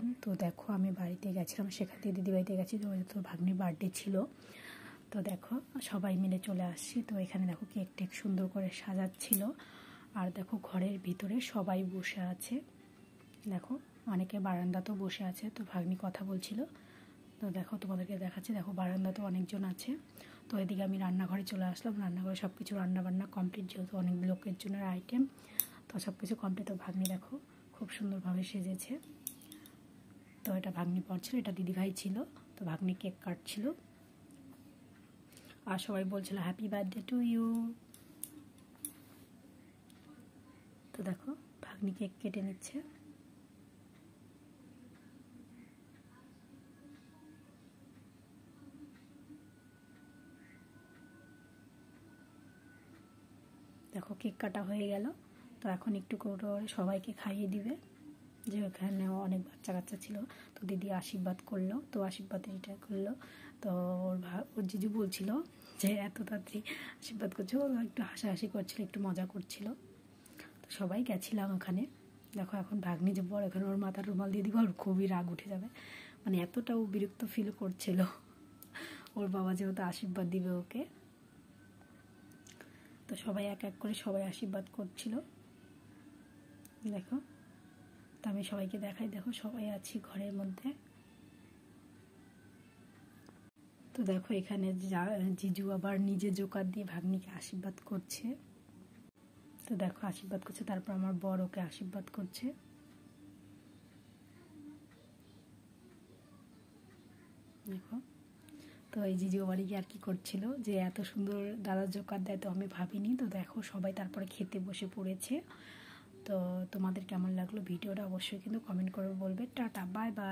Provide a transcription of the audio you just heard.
Everyone. তো দেখো আমি বাড়িতে গেছিলাম, সেখান থেকে দিদি বাড়িতে গেছি, তো ভাগ্নির বার্থডে ছিল। তো দেখো সবাই মিলে চলে আসছি। তো এখানে দেখো কেক টেক সুন্দর করে সাজাচ্ছিল। আর দেখো ঘরের ভিতরে সবাই বসে আছে, দেখো অনেকে বারান্দাতেও বসে আছে। তো ভাগ্নি কথা বলছিল। তো দেখো তোমাদেরকে দেখাচ্ছি, দেখো বারান্দাতেও অনেকজন আছে। তো এদিকে আমি রান্নাঘরে চলে আসলাম। রান্নাঘরে সব কিছু রান্নাবান্না কমপ্লিট, যেহেতু অনেক লোকের জন্য আইটেম, তো সব কিছু কমপ্লিট। তো ভাগ্নি দেখো খুব সুন্দরভাবে সেজেছে। তো এটা ভাগ্নি পড়ছিল, এটা দিদিভাই ছিল। তো ভাগ্নি কেক কাটছিল আর সবাই বলছিল হ্যাপি বার্থডে টু ইউ। তো দেখো ভাগ্নি কেক কেটে নিচ্ছে। দেখো কেক কাটা হয়ে গেল। তো এখন একটু করে সবাইকে খাইয়ে দিবে, যে ওখানে অনেক বাচ্চা কাচ্চা ছিল। তো দিদি আশীর্বাদ করলো, তো আশীর্বাদ এটা করলো। তো ওর জিজু বলছিল যে এত তাড়াতাড়ি আশীর্বাদ করছে, ও একটু হাসাহাসি করছিল, একটু মজা করছিল। তো সবাই গেছিলাম ওখানে। দেখো এখন ভাগ্নি যে বড়, এখানে ওর মাথার রুমাল দিয়ে দিব, ওর খুবই রাগ উঠে যাবে, মানে এতটাও বিরক্ত ফিল করছিল ওর বাবা যেহেতু আশীর্বাদ দিবে ওকে। তো সবাই এক এক করে সবাই আশীর্বাদ করছিল, দেখো। তো আমি সবাইকে দেখাই, দেখো সবাই আছি ঘরের মধ্যে। তো দেখো এখানে জিজু আবার নিজে জোকার দিয়ে ভাগ্নিকে আশীর্বাদ করছে। তো দেখো আশীর্বাদ করছে, তারপর আমার বর ওকে আশীর্বাদ করছে, দেখো। তো এই জিজু বাড়ি আর কি করছিল, যে এত সুন্দর দাদা জোকার দেয়, তো আমি ভাবিনি। তো দেখো সবাই তারপরে খেতে বসে পড়েছে। তো তোমাদের কেমন লাগলো ভিডিওটা অবশ্যই কিন্তু কমেন্ট করে বলবে। Tata, bye bye.